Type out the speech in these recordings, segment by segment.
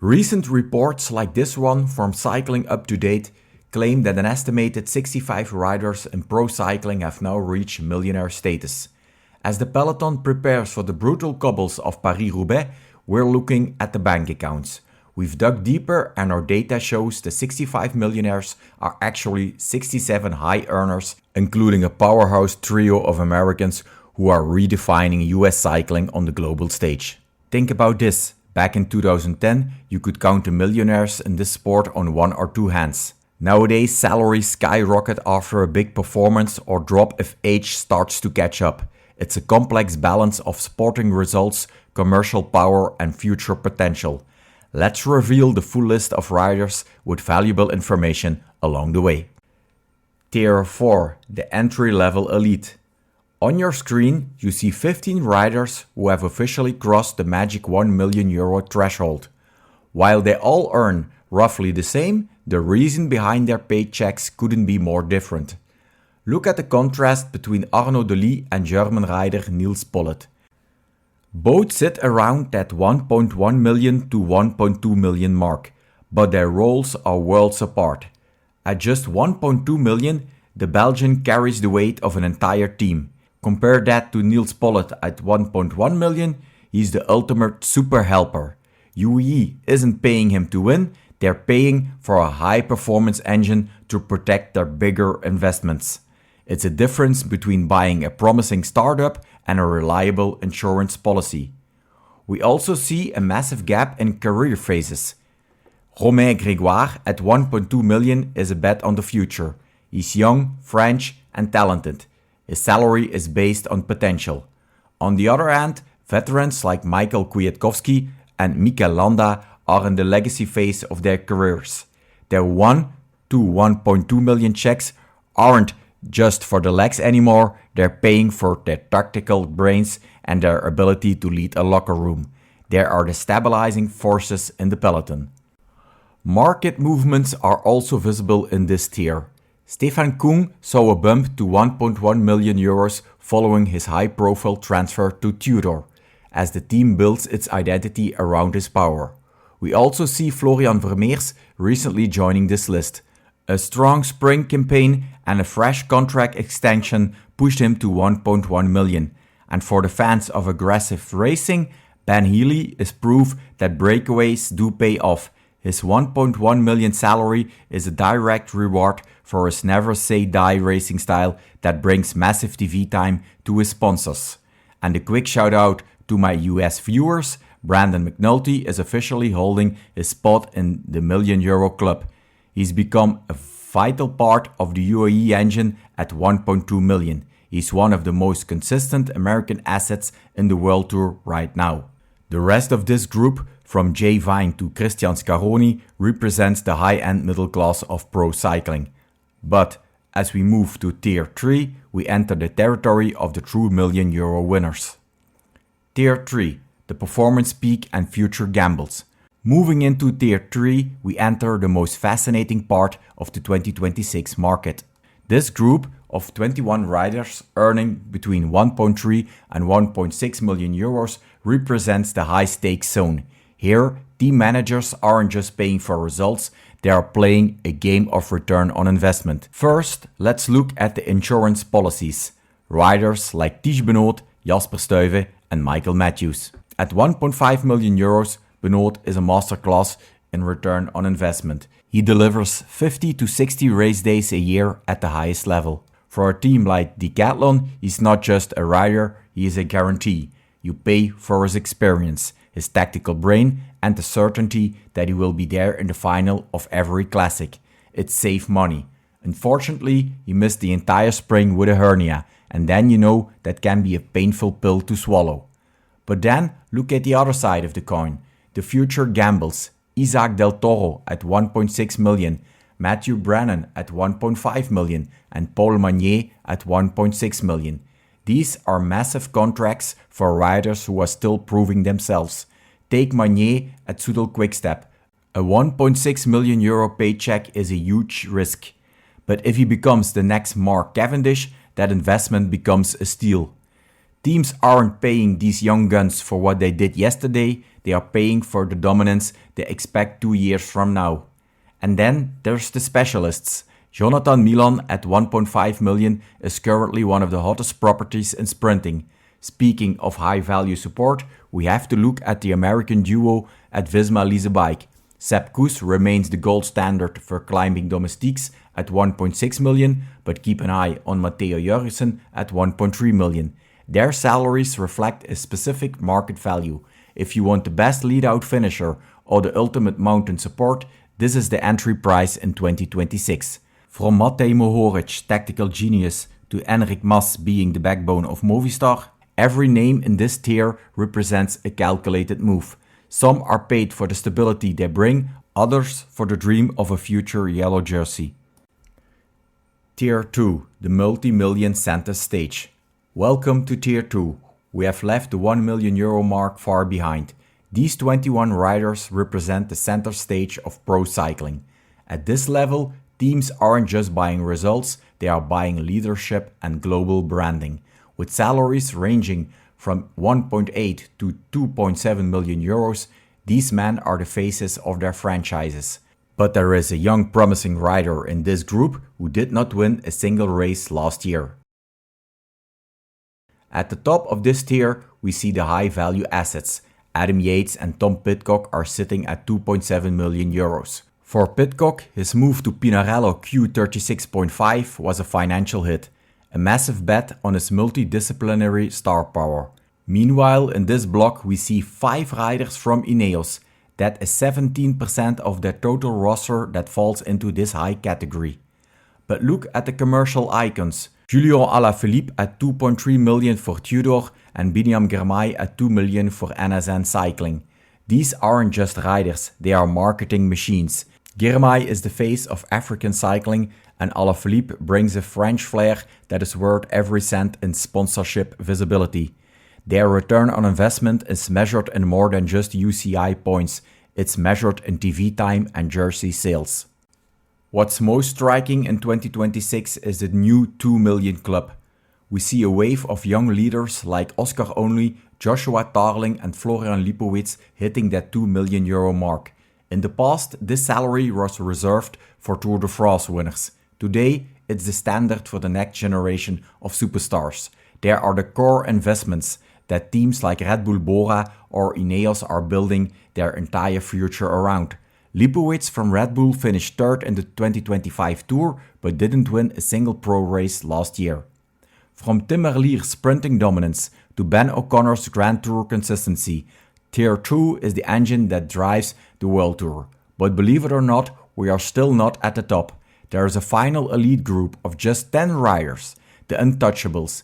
Recent reports like this one from Cycling Up to Date claim that an estimated 65 riders in pro cycling have now reached millionaire status. As the peloton prepares for the brutal cobbles of Paris-Roubaix, we're looking at the bank accounts. We've dug deeper and our data shows the 65 millionaires are actually 67 high earners, including a powerhouse trio of Americans who are redefining US cycling on the global stage. Think about this. Back in 2010, you could count the millionaires in this sport on one or two hands. Nowadays, salaries skyrocket after a big performance or drop if age starts to catch up. It's a complex balance of sporting results, commercial power and future potential. Let's reveal the full list of riders with valuable information along the way. Tier 4, the entry-level elite. On your screen, you see 15 riders who have officially crossed the magic €1 million threshold. While they all earn roughly the same, the reason behind their paychecks couldn't be more different. Look at the contrast between Arnaud Delis and German rider Niels Pollitt. Both sit around that 1.1 million to 1.2 million mark, but their roles are worlds apart. At just 1.2 million, the Belgian carries the weight of an entire team. Compare that to Niels Pollitt at 1.1 million, he's the ultimate super helper. UAE isn't paying him to win, they're paying for a high performance engine to protect their bigger investments. It's a difference between buying a promising startup and a reliable insurance policy. We also see a massive gap in career phases. Romain Grégoire at 1.2 million is a bet on the future. He's young, French and talented. His salary is based on potential. On the other hand, veterans like Michael Kwiatkowski and Mikel Landa are in the legacy phase of their careers. Their 1 to 1.2 million checks aren't just for the legs anymore, they're paying for their tactical brains and their ability to lead a locker room. They are the stabilizing forces in the peloton. Market movements are also visible in this tier. Stefan Kung saw a bump to 1.1 million euros following his high-profile transfer to Tudor, as the team builds its identity around his power. We also see Florian Vermeers recently joining this list. A strong spring campaign and a fresh contract extension pushed him to 1.1 million. And for the fans of aggressive racing, Ben Healy is proof that breakaways do pay off. His 1.1 million salary is a direct reward for his never say die racing style that brings massive TV time to his sponsors. And a quick shout out to my US viewers, Brandon McNulty is officially holding his spot in the €1 million club. He's become a vital part of the UAE engine at 1.2 million. He's one of the most consistent American assets in the WorldTour right now. The rest of this group, from Jay Vine to Christian Scaroni, represents the high-end middle class of pro cycling. But as we move to Tier 3, we enter the territory of the true €1 million winners. Tier 3, the performance peak and future gambles. Moving into Tier 3, we enter the most fascinating part of the 2026 market. This group of 21 riders earning between 1.3 and 1.6 million euros represents the high-stakes zone. Here, team managers aren't just paying for results, they are playing a game of return on investment. First, let's look at the insurance policies. Riders like Tige Benoot, Jasper Stuyve and Michael Matthews. At 1.5 million euros, Benoot is a masterclass in return on investment. He delivers 50 to 60 race days a year at the highest level. For a team like Decathlon, he's not just a rider, he is a guarantee. You pay for his experience, his tactical brain and the certainty that he will be there in the final of every classic. It's safe money. Unfortunately, he missed the entire spring with a hernia, and then you know that can be a painful pill to swallow. But then look at the other side of the coin. The future gambles. Isaac Del Toro at 1.6 million, Matthew Brennan at 1.5 million and Paul Magnier at 1.6 million. These are massive contracts for riders who are still proving themselves. Take Magnier at Soudal Quickstep. A 1.6 million euro paycheck is a huge risk. But if he becomes the next Mark Cavendish, that investment becomes a steal. Teams aren't paying these young guns for what they did yesterday, they are paying for the dominance they expect 2 years from now. And then there's the specialists. Jonathan Milan at 1.5 million is currently one of the hottest properties in sprinting. Speaking of high value support, we have to look at the American duo at Visma Lease a Bike. Sepp Kuss remains the gold standard for climbing domestiques at 1.6 million, but keep an eye on Matteo Jurgensen at 1.3 million. Their salaries reflect a specific market value. If you want the best lead-out finisher or the ultimate mountain support, this is the entry price in 2026. From Matej Mohoric, tactical genius, to Enric Mas being the backbone of Movistar, every name in this tier represents a calculated move. Some are paid for the stability they bring, others for the dream of a future yellow jersey. Tier 2, the multi-million center stage. Welcome to Tier 2. We have left the €1 million mark far behind. These 21 riders represent the center stage of pro cycling. At this level, teams aren't just buying results, they are buying leadership and global branding. With salaries ranging from 1.8 to 2.7 million euros, these men are the faces of their franchises. But there is a young promising rider in this group who did not win a single race last year. At the top of this tier, we see the high value assets. Adam Yates and Tom Pidcock are sitting at 2.7 million euros. For Pidcock, his move to Pinarello Q36.5 was a financial hit, a massive bet on his multidisciplinary star power. Meanwhile, in this block we see 5 riders from INEOS. That is 17% of their total roster that falls into this high category. But look at the commercial icons. Julien Alaphilippe at 2.3 million for Tudor and Biniam Girmay at 2 million for NSN Cycling. These aren't just riders, they are marketing machines. Girmay is the face of African cycling and Alaphilippe brings a French flair that is worth every cent in sponsorship visibility. Their return on investment is measured in more than just UCI points, it's measured in TV time and jersey sales. What's most striking in 2026 is the new 2 million club. We see a wave of young leaders like Oscar Only, Joshua Tarling and Florian Lipowitz hitting that 2 million euro mark. In the past, this salary was reserved for Tour de France winners. Today, it's the standard for the next generation of superstars. There are the core investments that teams like Red Bull-BORA or INEOS are building their entire future around. Lipowitz from Red Bull finished third in the 2025 Tour but didn't win a single pro race last year. From Tim Merlier's sprinting dominance to Ben O'Connor's Grand Tour consistency, Tier 2 is the engine that drives the World Tour. But believe it or not, we are still not at the top. There is a final elite group of just 10 riders, the Untouchables.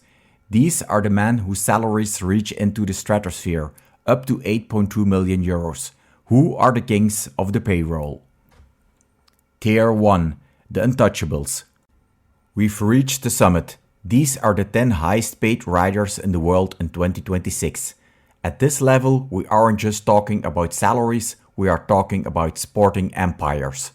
These are the men whose salaries reach into the stratosphere, up to 8.2 million euros. Who are the kings of the payroll? Tier 1, the Untouchables. We've reached the summit. These are the 10 highest paid riders in the world in 2026. At this level, we aren't just talking about salaries, we are talking about sporting empires.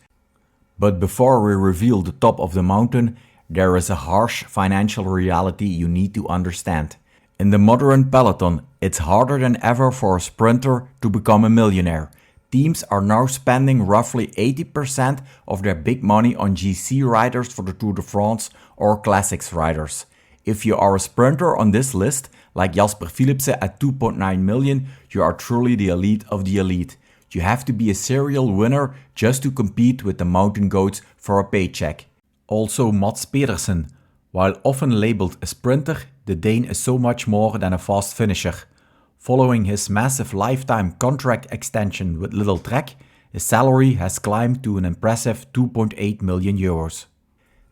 But before we reveal the top of the mountain, there is a harsh financial reality you need to understand. In the modern peloton, it's harder than ever for a sprinter to become a millionaire. Teams are now spending roughly 80% of their big money on GC riders for the Tour de France or Classics riders. If you are a sprinter on this list, like Jasper Philipsen at 2.9 million, you are truly the elite of the elite. You have to be a serial winner just to compete with the mountain goats for a paycheck. Also Mats Pedersen. While often labeled a sprinter, the Dane is so much more than a fast finisher. Following his massive lifetime contract extension with Little Trek, his salary has climbed to an impressive 2.8 million euros.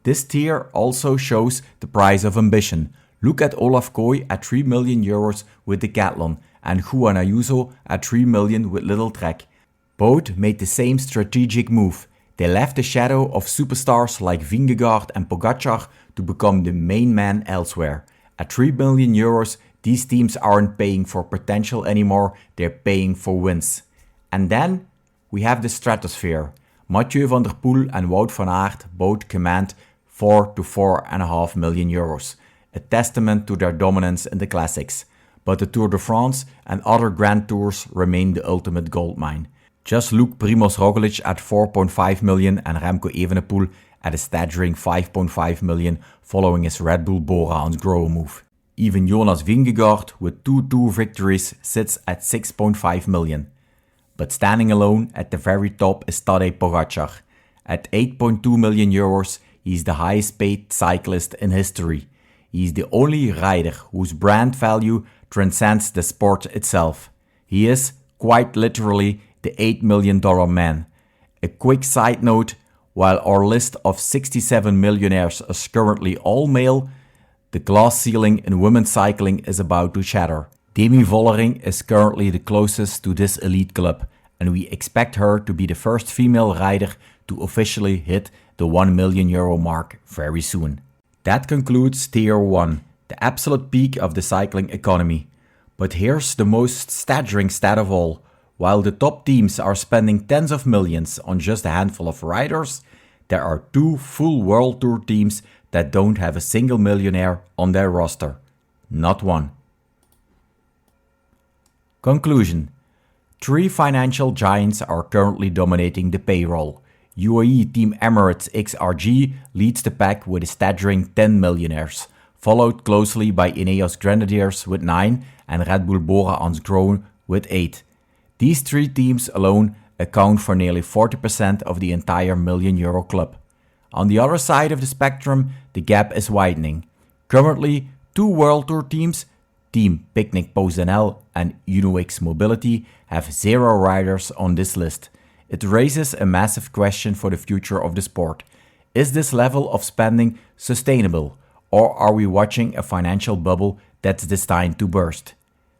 This tier also shows the price of ambition. Look at Olaf Kooi at 3 million euros with Decathlon and Juan Ayuso at 3 million with Little Trek. Both made the same strategic move. They left the shadow of superstars like Vingegaard and Pogačar to become the main man elsewhere. At 3 million euros, these teams aren't paying for potential anymore, they're paying for wins. And then we have the stratosphere. Mathieu van der Poel and Wout van Aert both command 4 to 4.5 million euros, a testament to their dominance in the classics. but the Tour de France and other Grand Tours remain the ultimate goldmine. Just look Primoz Roglic at 4.5 million and Remco Evenepoel at a staggering 5.5 million following his Red Bull-BORA-hansgrohe move. Even Jonas Vingegaard with 2 Tour victories sits at 6.5 million. But standing alone at the very top is Tadej Pogačar. At 8.2 million euros, he is the highest paid cyclist in history. He is the only rider whose brand value transcends the sport itself. He is, quite literally, the $8 million man. A quick side note, while our list of 67 millionaires is currently all male, the glass ceiling in women's cycling is about to shatter. Demi Vollering is currently the closest to this elite club, and we expect her to be the first female rider to officially hit the 1 million euro mark very soon. That concludes Tier 1, the absolute peak of the cycling economy. But here's the most staggering stat of all. While the top teams are spending tens of millions on just a handful of riders, there are 2 full World Tour teams that don't have a single millionaire on their roster. Not one. Conclusion. 3 financial giants are currently dominating the payroll. UAE Team Emirates XRG leads the pack with a staggering 10 millionaires, followed closely by INEOS Grenadiers with 9 and Red Bull-BORA-hansgrohe with 8. These 3 teams alone account for nearly 40% of the entire million euro club. On the other side of the spectrum, the gap is widening. Currently, 2 World Tour teams, Team Picnic PostNL and UNOX Mobility, have 0 riders on this list. It raises a massive question for the future of the sport. Is this level of spending sustainable, or are we watching a financial bubble that's destined to burst?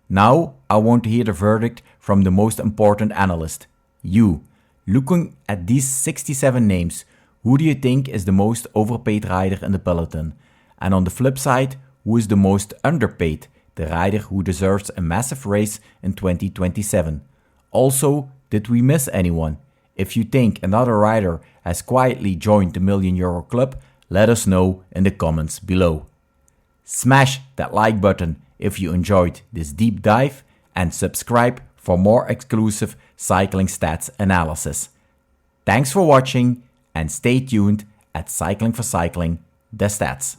Now, I want to hear the verdict from the most important analyst, you. Looking at these 67 names, who do you think is the most overpaid rider in the peloton? And on the flip side, who is the most underpaid, the rider who deserves a massive race in 2027? Also, did we miss anyone? If you think another rider has quietly joined the million euro club, let us know in the comments below. Smash that like button if you enjoyed this deep dive and subscribe for more exclusive cycling stats analysis. Thanks for watching and stay tuned at Cycling for Cycling, the stats.